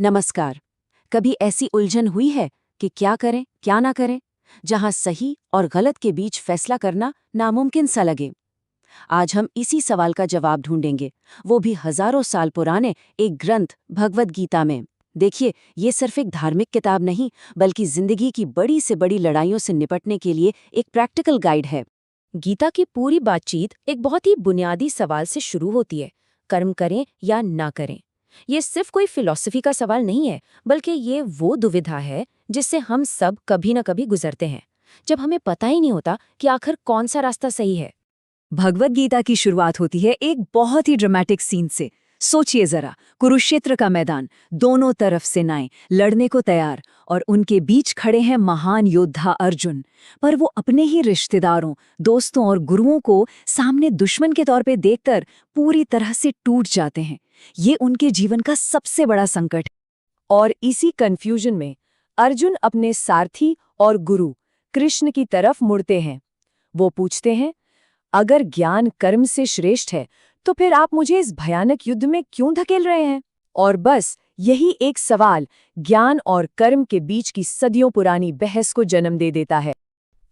नमस्कार। कभी ऐसी उलझन हुई है कि क्या करें क्या ना करें, जहां सही और गलत के बीच फैसला करना नामुमकिन सा लगे। आज हम इसी सवाल का जवाब ढूंढेंगे, वो भी हजारों साल पुराने एक ग्रंथ भगवद गीता में। देखिए, ये सिर्फ एक धार्मिक किताब नहीं, बल्कि जिंदगी की बड़ी से बड़ी लड़ाइयों से निपटने के लिए एक प्रैक्टिकल गाइड है। गीता की पूरी बातचीत एक बहुत ही बुनियादी सवाल से शुरू होती है। कर्म करें या ना करें। ये सिर्फ कोई फिलॉसफी का सवाल नहीं है, बल्कि ये वो दुविधा है जिससे हम सब कभी न कभी गुजरते हैं, जब हमें पता ही नहीं होता कि आखिर कौन सा रास्ता सही है। भगवद गीता की शुरुआत होती है एक बहुत ही ड्रामेटिक सीन से। सोचिए जरा, कुरुक्षेत्र का मैदान, दोनों तरफ सेनाएं लड़ने को तैयार, और उनके बीच खड़े हैं महान योद्धा अर्जुन। पर वो अपने ही रिश्तेदारों, दोस्तों और गुरुओं को सामने दुश्मन के तौर पे देखकर पूरी तरह से टूट जाते हैं। ये उनके जीवन का सबसे बड़ा संकट है। और इसी कंफ्यूजन में अर्जुन अपने सारथी और गुरु कृष्ण की तरफ मुड़ते हैं। वो पूछते हैं, अगर ज्ञान कर्म से श्रेष्ठ है, तो फिर आप मुझे इस भयानक युद्ध में क्यों धकेल रहे हैं? और बस यही एक सवाल ज्ञान और कर्म के बीच की सदियों पुरानी बहस को जन्म दे देता है।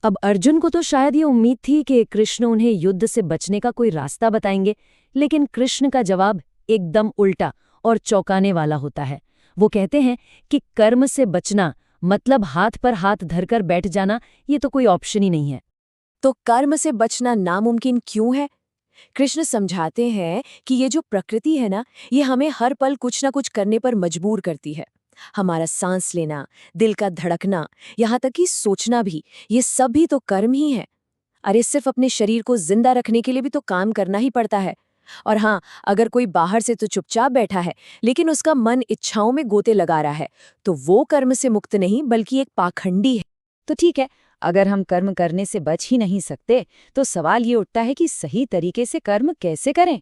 अब अर्जुन को तो शायद ये उम्मीद थी कि कृष्ण उन्हें युद्ध से बचने का कोई रास्ता बताएंगे, लेकिन कृष्ण का जवाब एकदम उल्टा और चौंकाने वाला होता है। वो कहते हैं कि कर्म से बचना मतलब हाथ पर हाथ धरकर बैठ जाना, ये तो कोई ऑप्शन ही नहीं है। तो कर्म से बचना नामुमकिन क्यों है? कृष्ण समझाते हैं कि ये जो प्रकृति है ना, ये हमें हर पल कुछ ना कुछ करने पर मजबूर करती है। हमारा सांस लेना, दिल का धड़कना, यहाँ तक कि सोचना भी, ये सब भी तो कर्म ही है। अरे, सिर्फ अपने शरीर को जिंदा रखने के लिए भी तो काम करना ही पड़ता है। और हाँ, अगर कोई बाहर से तो चुपचाप बैठा है, लेकिन उसका मन इच्छाओं में गोते लगा रहा है, तो वो कर्म से मुक्त नहीं बल्कि एक पाखंडी है। तो ठीक है, अगर हम कर्म करने से बच ही नहीं सकते, तो सवाल ये उठता है कि सही तरीके से कर्म कैसे करें।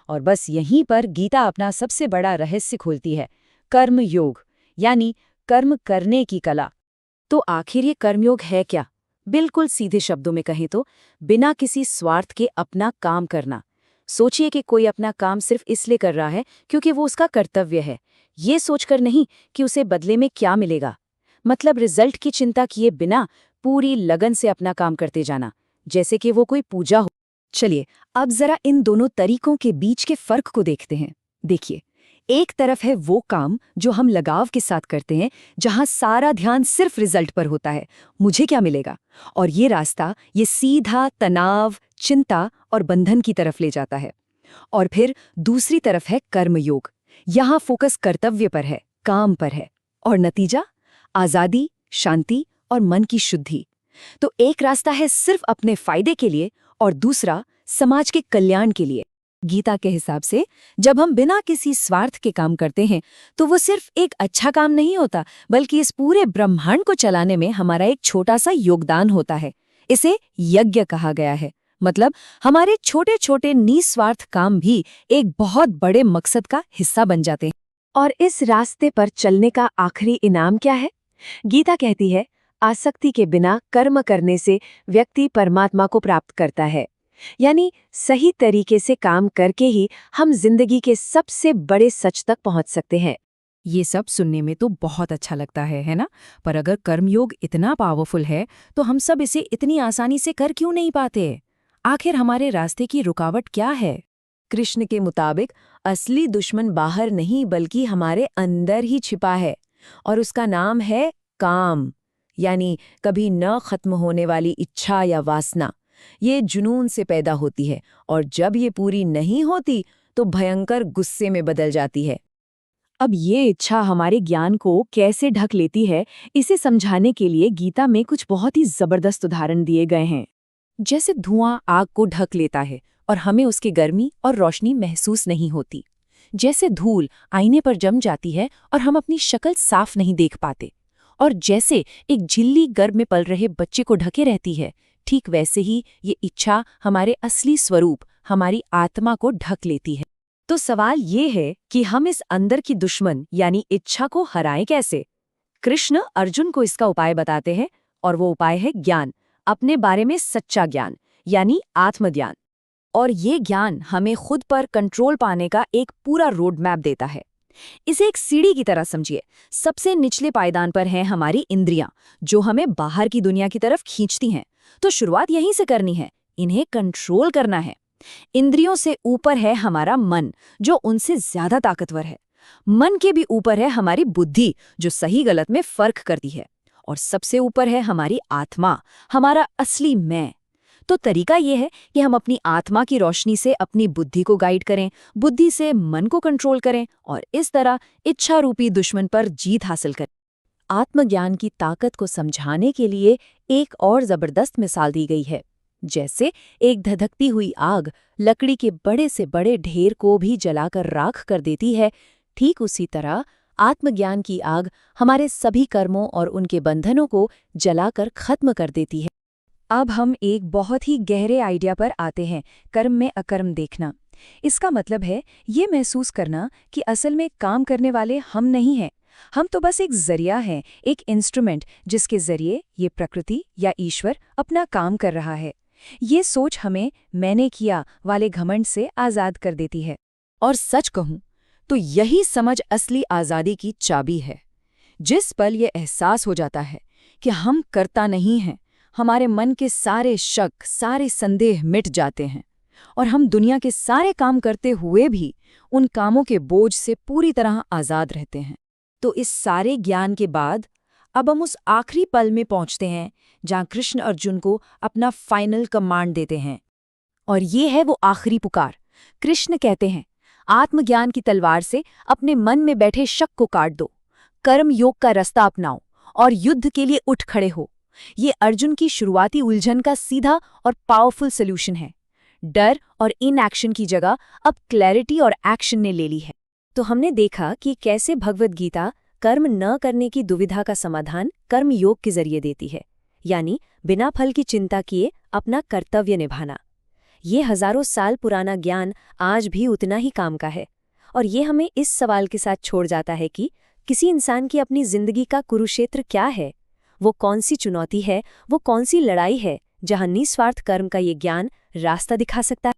और बस यहीं पर गीता अपना सबसे बड़ा रहस्य खोलती है, कर्म योग, यानी कर्म करने की कला। तो आखिर ये कर्मयोग है क्या? बिल्कुल सीधे शब्दों में कहें तो बिना किसी स्वार्थ के अपना काम करना। सोचिए कि कोई अपना काम सिर्फ इसलिए कर रहा है क्योंकि वो उसका कर्तव्य है, ये सोचकर नहीं कि उसे बदले में क्या मिलेगा। मतलब रिजल्ट की चिंता किए बिना पूरी लगन से अपना काम करते जाना, जैसे कि वो कोई पूजा हो। चलिए, अब जरा इन दोनों तरीकों के बीच के फर्क को देखते हैं। देखिए, एक तरफ है वो काम जो हम लगाव के साथ करते हैं, जहां सारा ध्यान सिर्फ रिजल्ट पर होता है, मुझे क्या मिलेगा। और ये रास्ता ये सीधा तनाव, चिंता और बंधन की तरफ ले जाता है। और फिर दूसरी तरफ है कर्मयोग। यहाँ फोकस कर्तव्य पर है, काम पर है, और नतीजा आजादी, शांति और मन की शुद्धि। तो एक रास्ता है सिर्फ अपने फायदे के लिए, और दूसरा समाज के कल्याण के लिए। गीता के हिसाब से जब हम बिना किसी स्वार्थ के काम करते हैं, तो वो सिर्फ एक अच्छा काम नहीं होता, बल्कि इस पूरे ब्रह्मांड को चलाने में हमारा एक छोटा सा योगदान होता है। इसे यज्ञ कहा गया है। मतलब हमारे छोटे छोटे निस्वार्थ काम भी एक बहुत बड़े मकसद का हिस्सा बन जाते हैं। और इस रास्ते पर चलने का आखिरी इनाम क्या है? गीता कहती है, आसक्ति के बिना कर्म करने से व्यक्ति परमात्मा को प्राप्त करता है। यानी सही तरीके से काम करके ही हम जिंदगी के सबसे बड़े सच तक पहुंच सकते हैं। ये सब सुनने में तो बहुत अच्छा लगता है ना? पर अगर कर्मयोग इतना पावरफुल है, तो हम सब इसे इतनी आसानी से कर क्यों नहीं पाते? आखिर हमारे रास्ते की रुकावट क्या है? कृष्ण के मुताबिक असली दुश्मन बाहर नहीं बल्कि हमारे अंदर ही छिपा है, और उसका नाम है काम। यानी कभी न खत्म होने वाली इच्छा या वासना। ये जुनून से पैदा होती है, और जब ये पूरी नहीं होती तो भयंकर गुस्से में बदल जाती है। अब ये इच्छा हमारे ज्ञान को कैसे ढक लेती है, इसे समझाने के लिए गीता में कुछ बहुत ही जबरदस्त उदाहरण दिए गए हैं। जैसे धुआं आग को ढक लेता है और हमें उसकी गर्मी और रोशनी महसूस नहीं होती। जैसे धूल आईने पर जम जाती है और हम अपनी शक्ल साफ नहीं देख पाते। और जैसे एक झिल्ली गर्भ में पल रहे बच्चे को ढके रहती है, ठीक वैसे ही ये इच्छा हमारे असली स्वरूप, हमारी आत्मा को ढक लेती है। तो सवाल ये है कि हम इस अंदर की दुश्मन यानी इच्छा को हराएं कैसे? कृष्ण अर्जुन को इसका उपाय बताते हैं, और वो उपाय है ज्ञान, अपने बारे में सच्चा ज्ञान, यानी आत्मज्ञान। और ये ज्ञान हमें खुद पर कंट्रोल पाने का एक पूरा रोड मैप देता है। इसे एक सीढ़ी की तरह समझिए। सबसे निचले पायदान पर हैं हमारी इंद्रियां, जो हमें बाहर की दुनिया की तरफ खींचती हैं। तो शुरुआत यहीं से करनी है, इन्हें कंट्रोल करना है। इंद्रियों से ऊपर है हमारा मन, जो उनसे ज्यादा ताकतवर है। मन के भी ऊपर है हमारी बुद्धि, जो सही गलत में फर्क करती है। और सबसे ऊपर है हमारी आत्मा, हमारा असली मैं। तो तरीका यह है कि हम अपनी आत्मा की रोशनी से अपनी बुद्धि को गाइड करें, बुद्धि से मन को कंट्रोल करें और इस तरह इच्छा रूपी दुश्मन पर जीत हासिल करें। आत्मज्ञान की ताकत को समझाने के लिए एक और जबरदस्त मिसाल दी गई है। जैसे एक धधकती हुई आग लकड़ी के बड़े से बड़े ढेर को भी जलाकर राख कर देती है, ठीक उसी तरह आत्मज्ञान की आग हमारे सभी कर्मों और उनके बंधनों को जलाकर खत्म कर देती है। अब हम एक बहुत ही गहरे आइडिया पर आते हैं, कर्म में अकर्म देखना। इसका मतलब है ये महसूस करना कि असल में काम करने वाले हम नहीं हैं। हम तो बस एक जरिया हैं, एक इंस्ट्रूमेंट जिसके जरिए ये प्रकृति या ईश्वर अपना काम कर रहा है। ये सोच हमें मैंने किया वाले घमंड से आज़ाद कर देती है। और सच कहूं तो यही समझ असली आज़ादी की चाबी है। जिस पल ये एहसास हो जाता है कि हम करता नहीं हैं, हमारे मन के सारे शक, सारे संदेह मिट जाते हैं और हम दुनिया के सारे काम करते हुए भी उन कामों के बोझ से पूरी तरह आज़ाद रहते हैं। तो इस सारे ज्ञान के बाद अब हम उस आखिरी पल में पहुंचते हैं जहां कृष्ण अर्जुन को अपना फाइनल कमांड देते हैं। और ये है वो आखिरी पुकार। कृष्ण कहते हैं, आत्मज्ञान की तलवार से अपने मन में बैठे शक को काट दो, कर्म योग का रास्ता अपनाओ और युद्ध के लिए उठ खड़े हो। ये अर्जुन की शुरुआती उलझन का सीधा और पावरफुल सॉल्यूशन है। डर और इनएक्शन की जगह अब क्लैरिटी और एक्शन ने ले ली है। तो हमने देखा कि कैसे भगवद गीता कर्म न करने की दुविधा का समाधान कर्म योग के जरिए देती है, यानी बिना फल की चिंता किए अपना कर्तव्य निभाना। ये हजारों साल पुराना ज्ञान आज भी उतना ही काम का है। और ये हमें इस सवाल के साथ छोड़ जाता है कि किसी इंसान की अपनी जिंदगी का कुरुक्षेत्र क्या है, वो कौन सी चुनौती है, वो कौन सी लड़ाई है जहां निस्वार्थ कर्म का ये ज्ञान रास्ता दिखा सकता है।